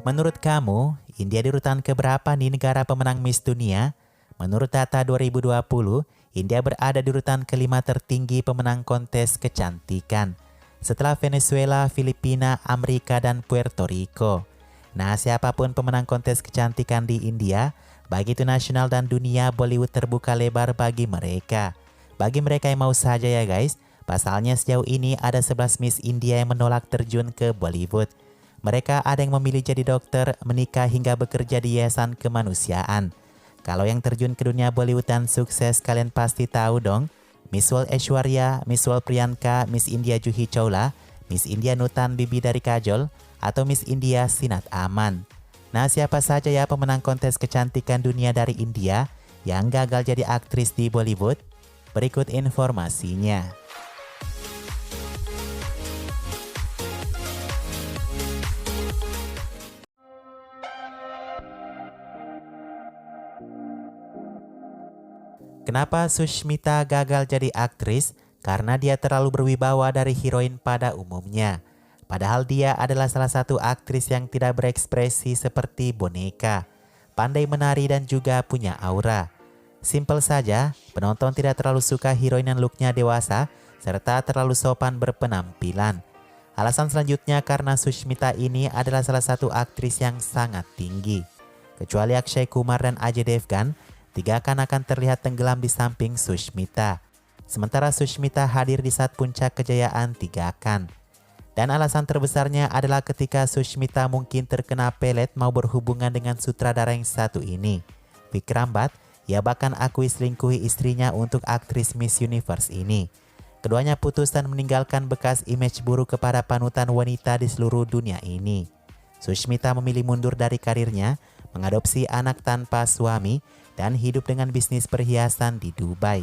Menurut kamu, India di urutan keberapa nih negara pemenang Miss Dunia? Menurut data 2020, India berada di urutan kelima tertinggi pemenang kontes kecantikan, setelah Venezuela, Filipina, Amerika, dan Puerto Rico. Nah, siapapun pemenang kontes kecantikan di India, baik itu nasional dan dunia, Bollywood terbuka lebar bagi mereka. Bagi mereka yang mau saja ya guys, pasalnya sejauh ini ada 11 Miss India yang menolak terjun ke Bollywood. Mereka ada yang memilih jadi dokter, menikah hingga bekerja di yayasan kemanusiaan. Kalau yang terjun ke dunia Bollywood dan sukses, kalian pasti tahu dong. Miss World Aishwarya, Miss World Priyanka, Miss India Juhi Chawla, Miss India Nutan Bibi dari Kajol, atau Miss India Sinat Aman. Nah, siapa saja ya pemenang kontes kecantikan dunia dari India yang gagal jadi aktris di Bollywood? Berikut informasinya. Kenapa Sushmita gagal jadi aktris? Karena dia terlalu berwibawa dari heroin pada umumnya. Padahal dia adalah salah satu aktris yang tidak berekspresi seperti boneka, pandai menari dan juga punya aura. Simpel saja, penonton tidak terlalu suka heroin yang looknya dewasa serta terlalu sopan berpenampilan. Alasan selanjutnya karena Sushmita ini adalah salah satu aktris yang sangat tinggi. Kecuali Akshay Kumar dan Ajay Devgan, tiga akan terlihat tenggelam di samping Sushmita. Sementara Sushmita hadir di saat puncak kejayaan tiga akan. Dan alasan terbesarnya adalah ketika Sushmita mungkin terkena pelet mau berhubungan dengan sutradara yang satu ini, Vikram Bhatt. Ia bahkan akui selingkuhi istrinya untuk aktris Miss Universe ini. Keduanya putus dan meninggalkan bekas image buruk kepada panutan wanita di seluruh dunia ini. Sushmita memilih mundur dari karirnya, mengadopsi anak tanpa suami, dan hidup dengan bisnis perhiasan di Dubai.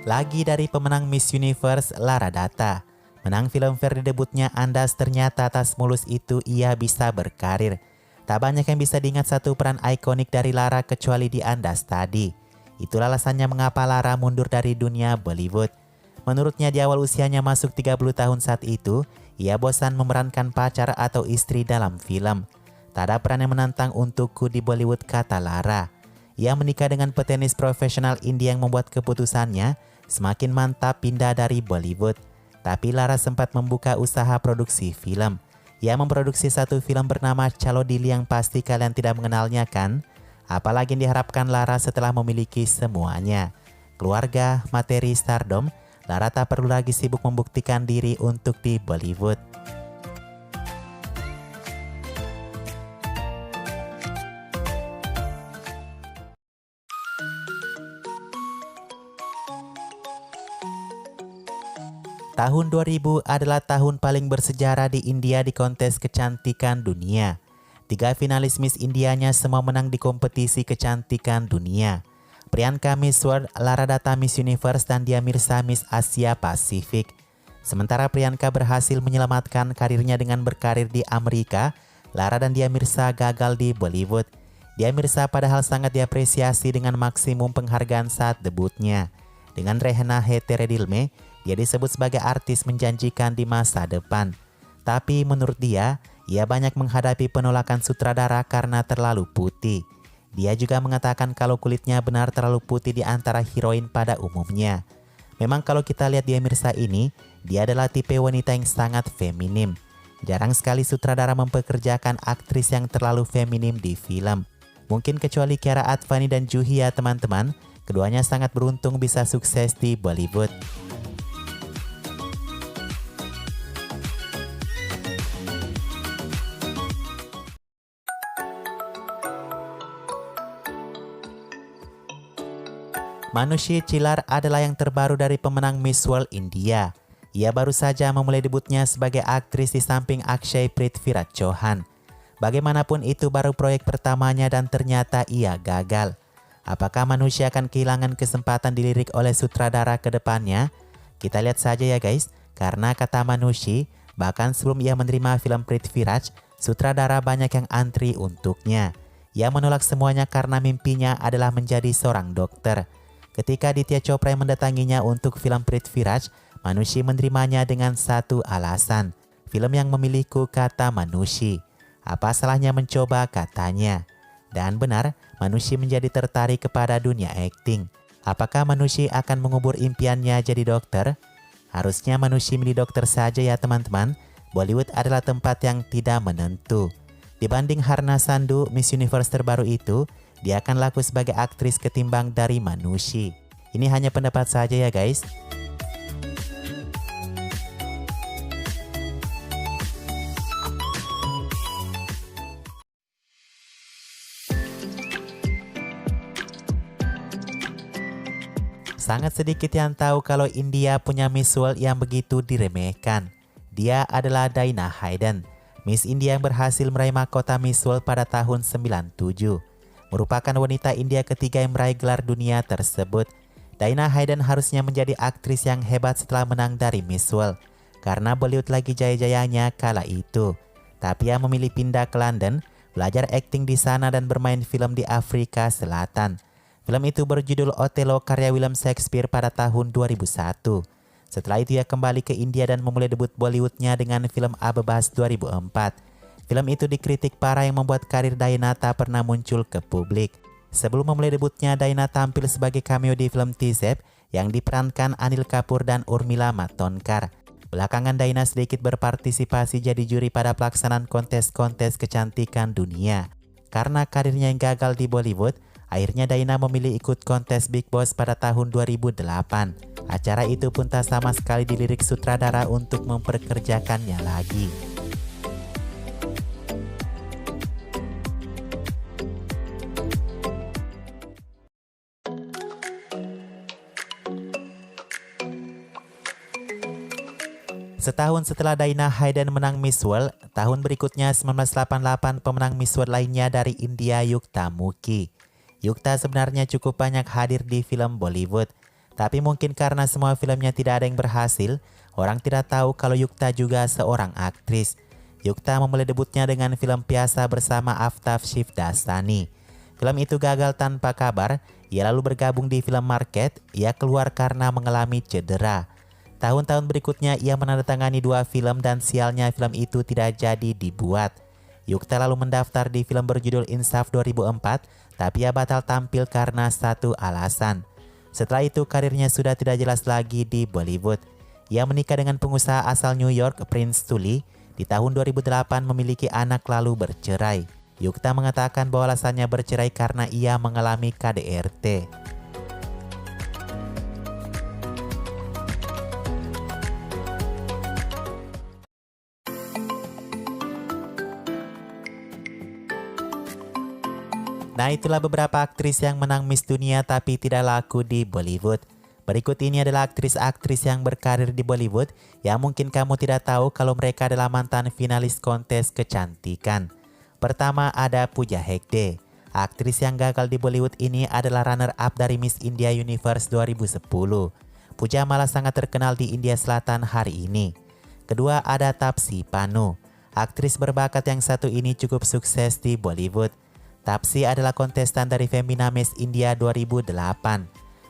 Lagi dari pemenang Miss Universe, Lara Data. Menang filmfare di debutnya Andas, ternyata atas mulus itu ia bisa berkarir. Tak banyak yang bisa diingat satu peran ikonik dari Lara kecuali di Andas tadi. Itulah alasannya mengapa Lara mundur dari dunia Bollywood. Menurutnya di awal usianya masuk 30 tahun saat itu, ia bosan memerankan pacar atau istri dalam film. Tak ada peran yang menantang untukku di Bollywood, kata Lara. Ia menikah dengan petenis profesional India yang membuat keputusannya semakin mantap pindah dari Bollywood. Tapi Lara sempat membuka usaha produksi film. Ia memproduksi satu film bernama Chalo Dili yang pasti kalian tidak mengenalnya kan? Apalagi yang diharapkan Lara setelah memiliki semuanya. Keluarga, materi, stardom, Lara tak perlu lagi sibuk membuktikan diri untuk di Bollywood. Tahun 2000 adalah tahun paling bersejarah di India di kontes kecantikan dunia. Tiga finalis Miss Indianya semua menang di kompetisi kecantikan dunia. Priyanka Miss World, Lara Data Miss Universe, dan Dia Mirza Miss Asia Pasifik. Sementara Priyanka berhasil menyelamatkan karirnya dengan berkarir di Amerika, Lara dan Dia Mirza gagal di Bollywood. Dia Mirza padahal sangat diapresiasi dengan maksimum penghargaan saat debutnya. Dengan Rehna Hai Tere Dil Mein, dia disebut sebagai artis menjanjikan di masa depan. Tapi menurut dia, ia banyak menghadapi penolakan sutradara karena terlalu putih. Dia juga mengatakan kalau kulitnya benar terlalu putih di antara heroin pada umumnya. Memang kalau kita lihat Dia Mirza ini, dia adalah tipe wanita yang sangat feminim. Jarang sekali sutradara mempekerjakan aktris yang terlalu feminim di film. Mungkin kecuali Kiara Advani dan Juhi ya teman-teman, keduanya sangat beruntung bisa sukses di Bollywood. Manushi Chilar adalah yang terbaru dari pemenang Miss World India. Ia baru saja memulai debutnya sebagai aktris di samping Akshay Prithviraj Chauhan. Bagaimanapun itu baru proyek pertamanya dan ternyata ia gagal. Apakah Manushi akan kehilangan kesempatan dilirik oleh sutradara ke depannya? Kita lihat saja ya guys, karena kata Manushi, bahkan sebelum ia menerima film Prithviraj, sutradara banyak yang antri untuknya. Ia menolak semuanya karena mimpinya adalah menjadi seorang dokter. Ketika Aditya Chopra yang mendatanginya untuk film Prithviraj, Manushi menerimanya dengan satu alasan. Film yang memiliki kata Manushi. Apa salahnya mencoba, katanya. Dan benar, Manushi menjadi tertarik kepada dunia akting. Apakah Manushi akan mengubur impiannya jadi dokter? Harusnya Manushi menjadi dokter saja ya teman-teman. Bollywood adalah tempat yang tidak menentu. Dibanding Harna Sandhu, Miss Universe terbaru itu, dia akan laku sebagai aktris ketimbang dari Manushi. Ini hanya pendapat saja ya guys. Sangat sedikit yang tahu kalau India punya Miss World yang begitu diremehkan. Dia adalah Daina Hayden, Miss India yang berhasil meraih mahkota Miss World pada tahun 97. Merupakan wanita India ketiga yang meraih gelar dunia tersebut. Daina Hayden harusnya menjadi aktris yang hebat setelah menang dari Miss World, karena Bollywood lagi jaya-jayanya kala itu. Tapi ia memilih pindah ke London, belajar akting di sana dan bermain film di Afrika Selatan. Film itu berjudul Othello karya William Shakespeare pada tahun 2001. Setelah itu ia kembali ke India dan memulai debut Bollywoodnya dengan film Abebas 2004. Film itu dikritik parah yang membuat karir Daina tak pernah muncul ke publik. Sebelum memulai debutnya, Daina tampil sebagai cameo di film T-Zep yang diperankan Anil Kapoor dan Urmila Matondkar. Belakangan Daina sedikit berpartisipasi jadi juri pada pelaksanaan kontes-kontes kecantikan dunia. Karena karirnya yang gagal di Bollywood, akhirnya Daina memilih ikut kontes Big Boss pada tahun 2008. Acara itu pun tak sama sekali dilirik sutradara untuk memperkerjakannya lagi. Setahun setelah Daina Hayden menang Miss World, tahun berikutnya 1988 pemenang Miss World lainnya dari India, Yukta Mukhi. Yukta sebenarnya cukup banyak hadir di film Bollywood, tapi mungkin karena semua filmnya tidak ada yang berhasil, orang tidak tahu kalau Yukta juga seorang aktris. Yukta memulai debutnya dengan film Pyasa bersama Aftab Shivdasani. Film itu gagal tanpa kabar, ia lalu bergabung di film Market, ia keluar karena mengalami cedera. Tahun-tahun berikutnya ia menandatangani 2 film dan sialnya film itu tidak jadi dibuat. Yukta lalu mendaftar di film berjudul Insaf 2004, tapi ia batal tampil karena satu alasan. Setelah itu karirnya sudah tidak jelas lagi di Bollywood. Ia menikah dengan pengusaha asal New York, Prince Tully. Di tahun 2008 memiliki anak lalu bercerai. Yukta mengatakan bahwa alasannya bercerai karena ia mengalami KDRT. Nah, itulah beberapa aktris yang menang Miss Dunia tapi tidak laku di Bollywood. Berikut ini adalah aktris-aktris yang berkarir di Bollywood yang mungkin kamu tidak tahu kalau mereka adalah mantan finalis kontes kecantikan. Pertama ada Pooja Hegde. Aktris yang gagal di Bollywood ini adalah runner-up dari Miss India Universe 2010. Pooja malah sangat terkenal di India Selatan hari ini. Kedua ada Taapsee Pannu. Aktris berbakat yang satu ini cukup sukses di Bollywood. Taapsee adalah kontestan dari Femina Miss India 2008.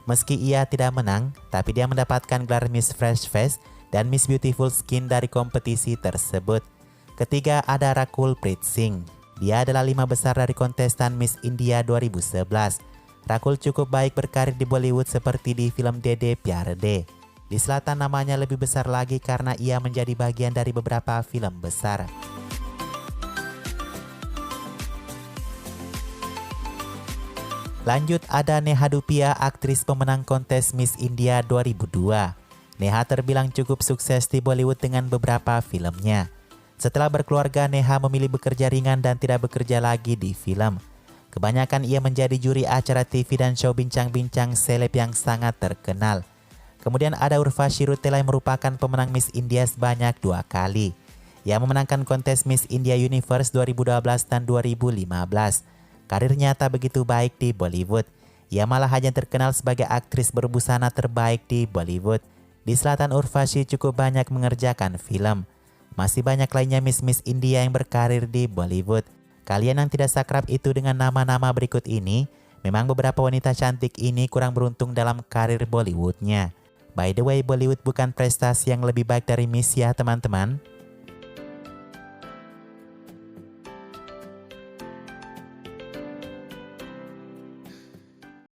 Meski ia tidak menang, tapi dia mendapatkan gelar Miss Fresh Face dan Miss Beautiful Skin dari kompetisi tersebut. Ketiga ada Rakul Preet Singh. Dia adalah 5 besar dari kontestan Miss India 2011. Rakul cukup baik berkarir di Bollywood seperti di film Dede Pyar De. Di selatan namanya lebih besar lagi karena ia menjadi bagian dari beberapa film besar. Lanjut ada Neha Dhupia, aktris pemenang kontes Miss India 2002. Neha terbilang cukup sukses di Bollywood dengan beberapa filmnya. Setelah berkeluarga, Neha memilih bekerja ringan dan tidak bekerja lagi di film. Kebanyakan ia menjadi juri acara TV dan show bincang-bincang seleb yang sangat terkenal. Kemudian ada Urvashi Rutela yang merupakan pemenang Miss India sebanyak 2 kali. Ia memenangkan kontes Miss India Universe 2012 dan 2015. Karirnya tak begitu baik di Bollywood. Ia malah hanya terkenal sebagai aktris berbusana terbaik di Bollywood. Di selatan Urvashi cukup banyak mengerjakan film. Masih banyak lainnya Miss India yang berkarir di Bollywood. Kalian yang tidak sakrab itu dengan nama-nama berikut ini, memang beberapa wanita cantik ini kurang beruntung dalam karir Bollywoodnya. By the way, Bollywood bukan prestasi yang lebih baik dari Miss ya teman-teman.